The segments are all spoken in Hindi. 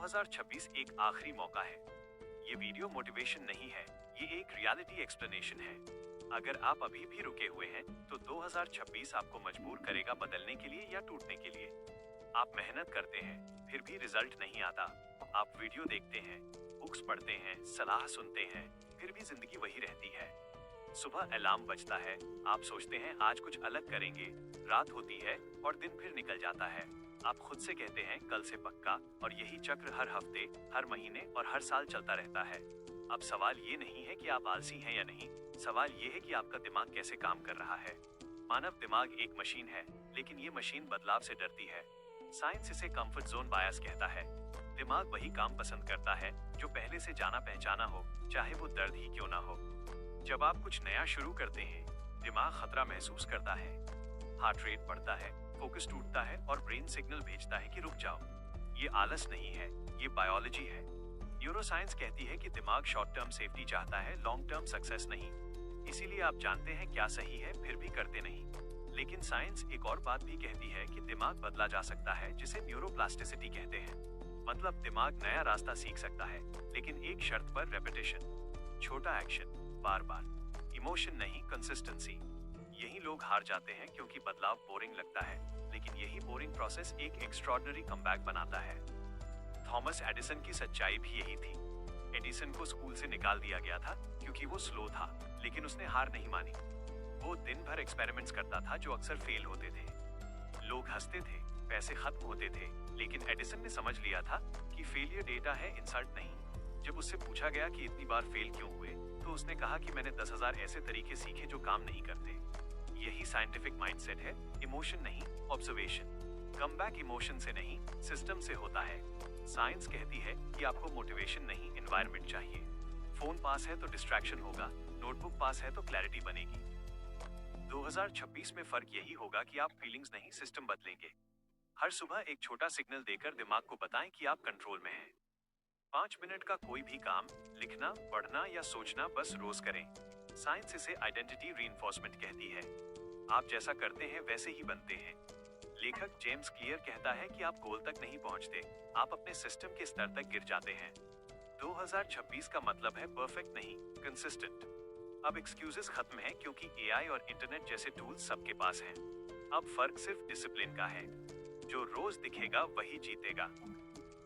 2026 एक आखिरी मौका है। ये वीडियो मोटिवेशन नहीं है, ये एक रियलिटी एक्सप्लेनेशन है। अगर आप अभी भी रुके हुए हैं, तो 2026 आपको मजबूर करेगा बदलने के लिए या टूटने के लिए। आप मेहनत करते हैं, फिर भी रिजल्ट नहीं आता। आप वीडियो देखते हैं, बुक्स पढ़ते हैं, सलाह सुनते हैं, फिर भी जिंदगी वही रहती है। सुबह अलार्म बजता है, आप सोचते हैं आज कुछ अलग करेंगे, रात होती है और दिन फिर निकल जाता है। आप खुद से कहते हैं कल से पक्का, और यही चक्र हर हफ्ते, हर महीने और हर साल चलता रहता है। अब सवाल ये नहीं है कि आप आलसी हैं या नहीं, सवाल ये है कि आपका दिमाग कैसे काम कर रहा है। मानव दिमाग एक मशीन है, लेकिन ये मशीन बदलाव से डरती है। साइंस इसे कंफर्ट जोन बायस कहता है। दिमाग वही काम पसंद करता है जो पहले से जाना पहचाना हो, चाहे वो दर्द ही क्यों ना हो। जब आप कुछ नया शुरू करते हैं, दिमाग खतरा महसूस करता है, हार्ट रेट बढ़ता है, फोकस टूटता है और ब्रेन सिग्नल भेजता है कि रुक जाओ। ये आलस नहीं है, ये बायोलॉजी है। न्यूरोसाइंस कहती है कि दिमाग शॉर्ट टर्म सेफ्टी चाहता है, लॉन्ग टर्म सक्सेस नहीं। इसीलिए आप जानते हैं क्या सही है, फिर भी करते नहीं। लेकिन साइंस एक और बात भी कहती है कि दिमाग बदला जा सकता है, जिसे न्यूरोप्लास्टिसिटी कहते हैं। मतलब दिमाग नया रास्ता सीख सकता है, लेकिन एक शर्त पर, रेपिटेशन, छोटा एक्शन, बार बार, इमोशन नहीं, कंसिस्टेंसी। यही लोग हार जाते हैं क्योंकि बदलाव बोरिंग लगता है, लेकिन यही बोरिंग प्रोसेस एक एक्स्ट्रॉर्डिनरी कमबैक बनाता है। थॉमस एडिसन की सच्चाई भी यही थी। एडिसन को स्कूल से निकाल दिया गया था क्योंकि वो स्लो था, लेकिन उसने हार नहीं मानी। वो दिन भर एक्सपेरिमेंट्स करता था जो अक्सर फेल होते थे। लोग हंसते थे, पैसे खत्म होते थे, लेकिन एडिसन ने समझ लिया था कि फेलियर डेटा है, इंसल्ट नहीं। जब उससे पूछा गया कि इतनी बार फेल क्यों हुए, तो उसने कहा कि मैंने 10,000 ऐसे तरीके सीखे जो काम नहीं करते। यही साइंटिफिक माइंडसेट है, इमोशन नहीं, ऑब्जर्वेशन। कमबैक इमोशन से नहीं, सिस्टम से होता है। साइंस कहती है कि आपको मोटिवेशन नहीं, एनवायरनमेंट चाहिए। फोन पास है तो डिस्ट्रैक्शन होगा, नोटबुक पास है तो क्लैरिटी बनेगी। 2026 में फर्क यही होगा कि आप फीलिंग्स नहीं, सिस्टम बदलेंगे। हर सुबह एक छोटा सिग्नल देकर दिमाग को बताएं कि आप कंट्रोल में हैं। 5 मिनट का कोई भी काम, लिखना, पढ़ना या सोचना, बस रोज करें। साइंस इसे आइडेंटिटी रीइंफोर्समेंट कहती है। आप जैसा करते हैं वैसे ही बनते हैं। लेखक जेम्स क्लियर कहता है कि आप गोल तक नहीं पहुंचते, आप अपने सिस्टम के स्तर तक गिर जाते हैं। 2026 का मतलब है परफेक्ट नहीं, कंसिस्टेंट। अब एक्सक्यूजेस खत्म हैं क्योंकि एआई और इंटरनेट जैसे टूल्स सबके पास हैं। अब फर्क सिर्फ डिसिप्लिन का है। जो रोज दिखेगा वही जीतेगा।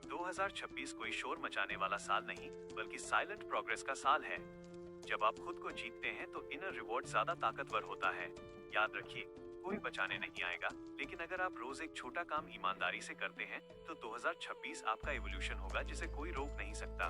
2026 कोई शोर मचाने वाला साल नहीं, बल्कि साइलेंट प्रोग्रेस का साल है। जब आप खुद को जीतते हैं तो इनर रिवॉर्ड ज्यादा ताकतवर होता है। याद रखिए, कोई बचाने नहीं आएगा, लेकिन अगर आप रोज एक छोटा काम ईमानदारी से करते हैं, तो 2026 आपका एवोल्यूशन होगा जिसे कोई रोक नहीं सकता।